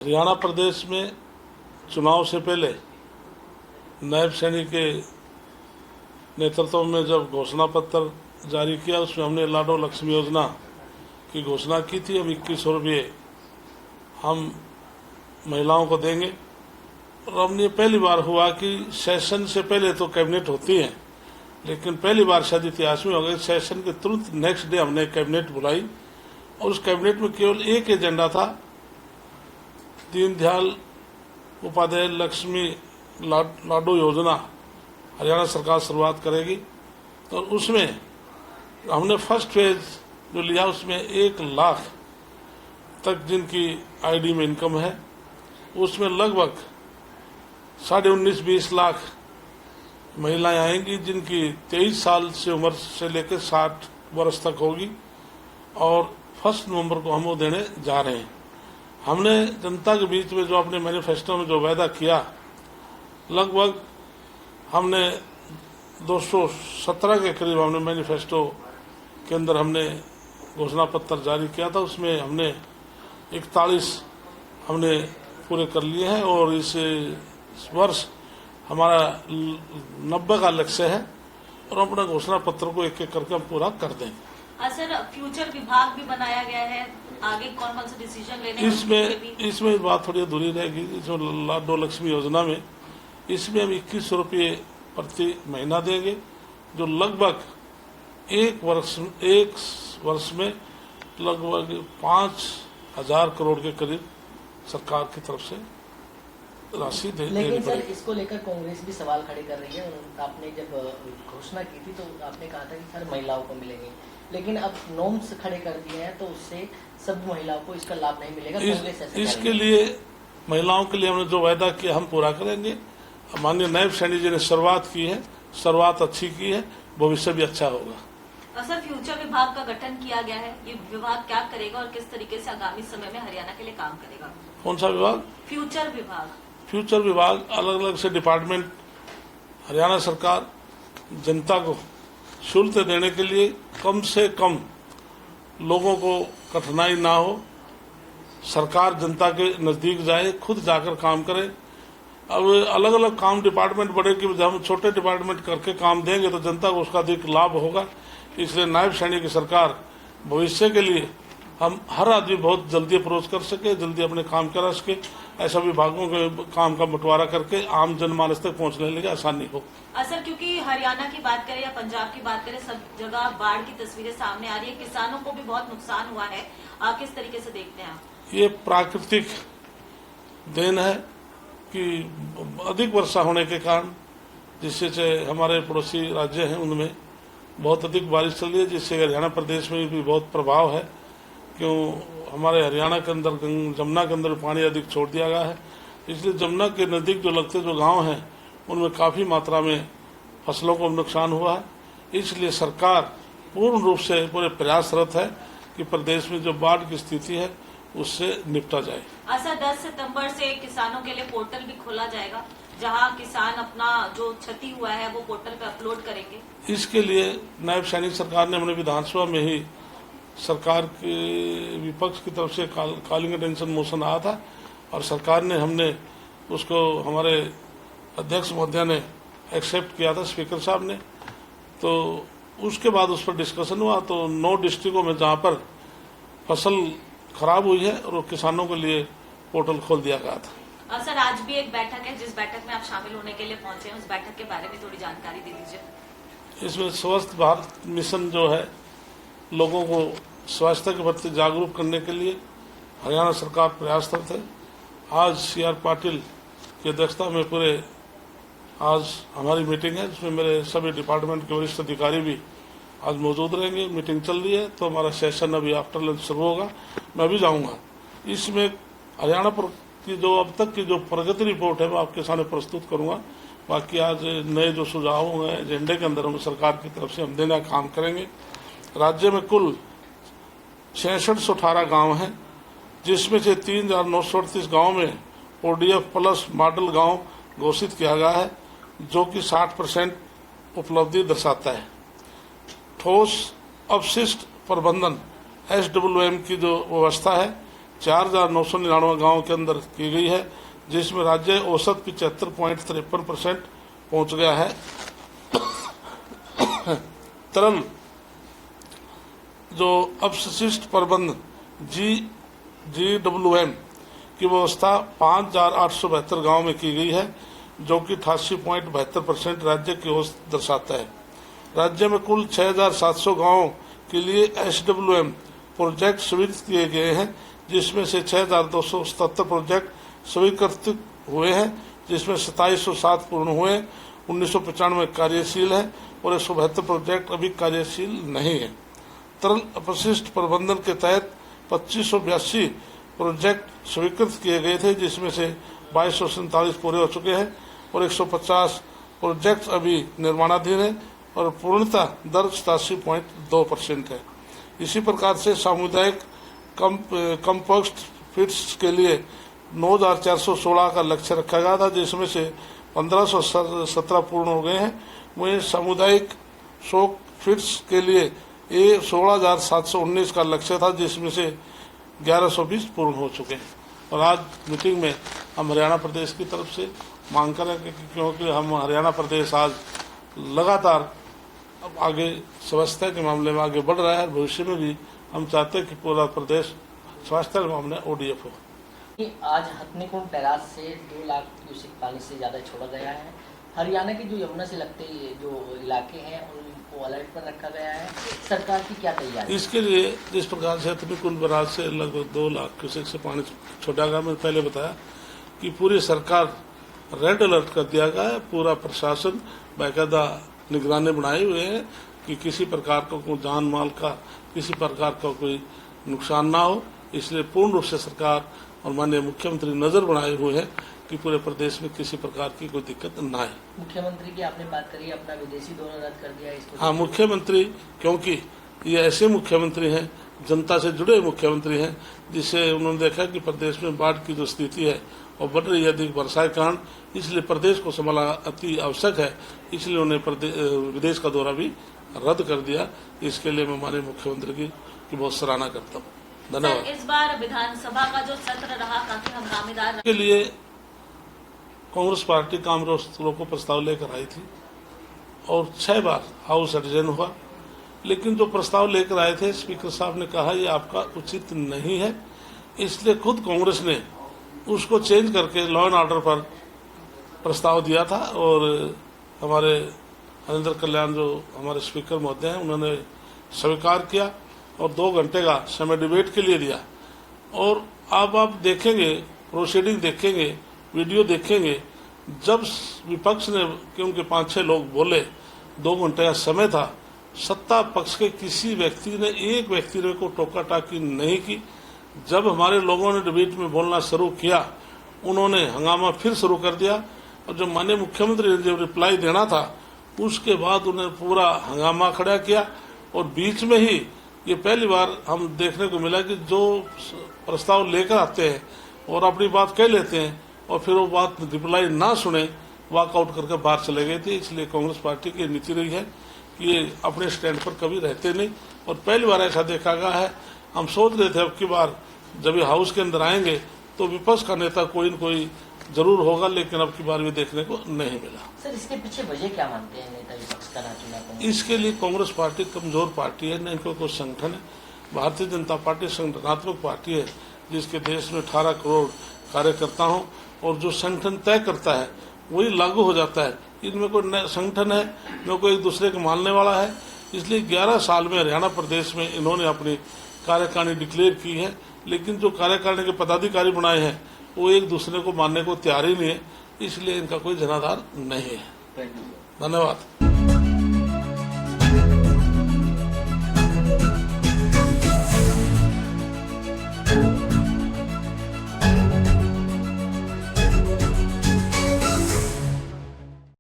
हरियाणा प्रदेश में चुनाव से पहले नायब सैनी के नेतृत्व में जब घोषणा पत्र जारी किया, उसमें हमने लाडो लक्ष्मी योजना की घोषणा की थी। हम 2100 रुपये हम महिलाओं को देंगे। और हमने पहली बार हुआ कि सेशन से पहले तो कैबिनेट होती है, लेकिन पहली बार शायद इतिहास में हो गया, सेशन के तुरंत नेक्स्ट डे हमने कैबिनेट बुलाई और उस कैबिनेट में केवल एक एजेंडा था, दीनदयाल उपाध्याय लक्ष्मी लाडो योजना हरियाणा सरकार शुरुआत करेगी। और उसमें हमने फर्स्ट फेज जो लिया उसमें 1 लाख तक जिनकी आईडी में इनकम है, उसमें लगभग 19.5-20 लाख महिलाएं आएंगी जिनकी 23 साल से उम्र से लेकर 60 वर्ष तक होगी। और 1 नवंबर को हम वो देने जा रहे हैं। हमने जनता के बीच में जो अपने मैनिफेस्टो में जो वायदा किया, लगभग हमने 217 के करीब हमने मैनिफेस्टो के अंदर हमने घोषणा पत्र जारी किया था। उसमें हमने 41 हमने पूरे कर लिए हैं और इस वर्ष हमारा 90 का लक्ष्य है और अपना घोषणा पत्र को एक एक करके हम पूरा कर देंगे। सर, फ्यूचर विभाग भी बनाया गया है, आगे कौन कौन से डिसीजन लेने इसमें बात थोड़ी अधूरी रहेगी। जो लाडो लक्ष्मी योजना में इसमें हम 2100 रुपये प्रति महीना देंगे, जो लगभग एक वर्ष में लगभग 5000 करोड़ के करीब सरकार की तरफ से राशि देनी पड़ेगी। लेकिन सर, इसको लेकर कांग्रेस भी सवाल खड़े कर रही है। आपने जब घोषणा की थी तो आपने कहा था कि सर महिलाओं को मिलेंगे, लेकिन अब नॉर्म्स खड़े कर दिए हैं तो उससे सब महिलाओं को इसका लाभ नहीं मिलेगा। इसके लिए महिलाओं के लिए हमने जो वायदा किया हम पूरा करेंगे। माननीय नायब सैनी जी ने शुरुआत की है, शुरुआत अच्छी की है, भविष्य भी अच्छा होगा। सर, फ्यूचर विभाग का गठन किया गया है, ये विभाग क्या करेगा और किस तरीके से आगामी समय में हरियाणा के लिए काम करेगा? कौन सा विभाग? फ्यूचर विभाग। फ्यूचर विभाग अलग अलग से डिपार्टमेंट, हरियाणा सरकार जनता को शुल्क देने के लिए कम से कम लोगों को कठिनाई ना हो, सरकार जनता के नजदीक जाए, खुद जाकर काम करे। अब अलग अलग काम डिपार्टमेंट बड़े कि जब हम छोटे डिपार्टमेंट करके काम देंगे तो जनता को उसका अधिक लाभ होगा। इसलिए नायब सैनी की सरकार भविष्य के लिए हम हर आदमी बहुत जल्दी अप्रोच कर सके, जल्दी अपने काम करा सके, ऐसा विभागों के काम का बंटवारा करके आम जनमानस तक पहुंचने के लिए आसानी हो। सर, क्योंकि हरियाणा की बात करें या पंजाब की बात करें, सब जगह बाढ़ की तस्वीरें सामने आ रही है, किसानों को भी बहुत नुकसान हुआ है। किस तरीके से देखते हैं आप? ये प्राकृतिक देन है कि अधिक वर्षा होने के कारण, जिससे हमारे पड़ोसी राज्य हैं उनमें बहुत अधिक बारिश चल रही है, जिससे हरियाणा प्रदेश में भी बहुत प्रभाव है। क्यों हमारे हरियाणा के अंदर जमुना के अंदर पानी अधिक छोड़ दिया गया है, इसलिए जमुना के नज़दीक जो लगते जो गांव हैं उनमें काफ़ी मात्रा में फसलों को नुकसान हुआ है। इसलिए सरकार पूर्ण रूप से पूरे प्रयासरत है कि प्रदेश में जो बाढ़ की स्थिति है उससे निपटा जाए। सर, 10 सितंबर से किसानों के लिए पोर्टल भी खोला जाएगा, जहां किसान अपना जो क्षति हुआ है वो पोर्टल पे अपलोड करेंगे। इसके लिए नायब सैनी सरकार ने हमने विधानसभा में ही सरकार के विपक्ष की तरफ से कॉलिंग अटेंशन मोशन आया था और सरकार ने हमने उसको हमारे अध्यक्ष महोदय ने एक्सेप्ट किया था, स्पीकर साहब ने। तो उसके बाद उस पर डिस्कशन हुआ तो 9 डिस्ट्रिक्टों में जहां पर फसल खराब हुई है और किसानों के लिए पोर्टल खोल दिया गया था। सर, आज भी एक बैठक है जिस बैठक में आप शामिल होने के लिए पहुंचे हैं, उस बैठक के बारे में थोड़ी जानकारी दे दीजिए। इसमें स्वस्थ भारत मिशन जो है, लोगों को स्वास्थ्य के प्रति जागरूक करने के लिए हरियाणा सरकार प्रयासरत है। आज CR पाटिल की अध्यक्षता में पूरे आज हमारी मीटिंग है, जिसमें मेरे सभी डिपार्टमेंट के वरिष्ठ अधिकारी भी आज मौजूद रहेंगे। मीटिंग चल रही है तो हमारा सेशन अभी आफ्टर लंच शुरू होगा, मैं भी जाऊंगा। इसमें हरियाणा पर की जो अब तक की जो प्रगति रिपोर्ट है वो आपके सामने प्रस्तुत करूंगा। बाकी आज नए जो सुझाव हैं एजेंडे के अंदर हम सरकार की तरफ से हम देना काम करेंगे। राज्य में कुल 6618 गांव हैं, जिसमें से 3938 गाँव में ODF प्लस मॉडल गांव घोषित किया गया है, जो कि 60% उपलब्धि दर्शाता है। ठोस अपशिष्ट प्रबंधन SWM की जो व्यवस्था है 4,999 गाँव के अंदर की गई है, जिसमें राज्य औसत 75.53% पहुंच गया है। तरल जो अपशिष्ट प्रबंध GWM की व्यवस्था 5,872 गाँव में की गई है, जो कि 88.72% राज्य की औसत दर्शाता है। राज्य में कुल 6,700 गाँवों के लिए SWM प्रोजेक्ट स्वीकृत किए गए हैं, जिसमें से 6,277 प्रोजेक्ट स्वीकृत हुए हैं, जिसमें 2707 पूर्ण हुए, 1995 कार्यशील है और 172 प्रोजेक्ट अभी कार्यशील नहीं है। तरल अपशिष्ट प्रबंधन के तहत 2582 प्रोजेक्ट स्वीकृत किए गए थे, जिसमें से 2247 पूरे हो चुके हैं और 150 प्रोजेक्ट अभी निर्माणाधीन है और पूर्णता दर 87.2% है। इसी प्रकार से सामुदायिक कंपोस्ट फिट्स के लिए 9,416 का लक्ष्य रखा गया था, जिसमें से 1,517 पूर्ण हो गए हैं। वहीं सामुदायिक शोक फिट्स के लिए 16,719 का लक्ष्य था, जिसमें से 1,120 पूर्ण हो चुके हैं। और आज मीटिंग में हम हरियाणा प्रदेश की तरफ से मांग करेंगे, क्योंकि हम हरियाणा प्रदेश आज लगातार अब आगे स्वच्छता के मामले में आगे बढ़ रहा है। भविष्य में भी हम चाहते हैं कि पूरा प्रदेश स्वच्छता के मामले ODF हो। आज हथनीकुंड बैराज से 2 लाख क्यूसेक पानी से ज्यादा छोड़ा गया है। हरियाणा के जो यमुना से लगते जो इलाके हैं उनको अलर्ट पर रखा गया है। सरकार की क्या तैयारी? इसके लिए जिस प्रकार से हथनीकुंड बैराज से लगभग 2 लाख क्यूसेक से पानी छोड़ा गया, मैंने पहले बताया कि पूरी सरकार रेड अलर्ट कर दिया गया है। पूरा प्रशासन बाकायदा निगरानी बनाए हुए हैं कि किसी प्रकार का कोई जान माल का किसी प्रकार का कोई नुकसान ना हो। इसलिए पूर्ण रूप से सरकार और माननीय मुख्यमंत्री नजर बनाए हुए हैं कि पूरे प्रदेश में किसी प्रकार की कोई दिक्कत न आए। मुख्यमंत्री की आपने बात करी, अपना विदेशी दौरा रद्द कर दिया इसको। हाँ, मुख्यमंत्री, क्योंकि ये ऐसे मुख्यमंत्री हैं, जनता से जुड़े मुख्यमंत्री हैं, जिससे उन्होंने देखा कि प्रदेश में बाढ़ की जो स्थिति है और बढ़ रही है अधिक वर्षा के कारण, इसलिए प्रदेश को संभालना अति आवश्यक है। इसलिए उन्हें विदेश का दौरा भी रद्द कर दिया। इसके लिए मैं माननीय मुख्यमंत्री की बहुत सराहना करता हूँ। धन्यवाद। इस बार विधानसभा का जो सत्र रहा काफी हंगामेदार के लिए कांग्रेस पार्टी काम रोको प्रस्ताव लेकर आई थी और 6 बार हाउस एडजर्न हुआ, लेकिन जो प्रस्ताव लेकर आए थे स्पीकर साहब ने कहा ये आपका उचित नहीं है, इसलिए खुद कांग्रेस ने उसको चेंज करके लॉ एंड ऑर्डर पर प्रस्ताव दिया था। और हमारे हरिंदर कल्याण जो हमारे स्पीकर महोदय हैं, उन्होंने स्वीकार किया और 2 घंटे का समय डिबेट के लिए दिया। और अब आप देखेंगे, प्रोसीडिंग देखेंगे, वीडियो देखेंगे, जब विपक्ष ने, क्योंकि 5-6 लोग बोले, 2 घंटे का समय था, सत्ता पक्ष के किसी व्यक्ति ने, एक व्यक्ति ने को टोका टाकी नहीं की। जब हमारे लोगों ने डिबेट में बोलना शुरू किया, उन्होंने हंगामा फिर शुरू कर दिया और जब माननीय मुख्यमंत्री ने जब रिप्लाई देना था, उसके बाद उन्होंने पूरा हंगामा खड़ा किया। और बीच में ही ये पहली बार हम देखने को मिला कि जो प्रस्ताव लेकर आते हैं और अपनी बात कह लेते हैं और फिर वो बात रिप्लाई ना सुने, वॉकआउट करके बाहर चले गए थे। इसलिए कांग्रेस पार्टी की नीति रही है कि ये अपने स्टैंड पर कभी रहते नहीं और पहली बार ऐसा देखा गया है। हम सोच रहे थे अब की बार जब ये हाउस के अंदर आएंगे तो विपक्ष का नेता कोई न कोई जरूर होगा, लेकिन अब की बार भी देखने को नहीं मिला। सर, इसके पीछे वजह क्या मानते हैं नेता विपक्ष का ना चुना? इसके लिए कांग्रेस पार्टी कमजोर पार्टी है, न इनको कोई संगठन है। भारतीय जनता पार्टी संगठनात्मक पार्टी है, जिसके देश में 18 करोड़ कार्यकर्ता हों और जो संगठन तय करता है वही लागू हो जाता है। इनमें कोई संगठन है, न कोई एक दूसरे को मानने वाला है। इसलिए 11 साल में हरियाणा प्रदेश में इन्होंने अपनी कार्यकारिणी डिक्लेयर की है, लेकिन जो कार्यकारिणी के पदाधिकारी बनाए हैं वो एक दूसरे को मानने को तैयार ही नहीं है। इसलिए इनका कोई जनाधार नहीं है। धन्यवाद।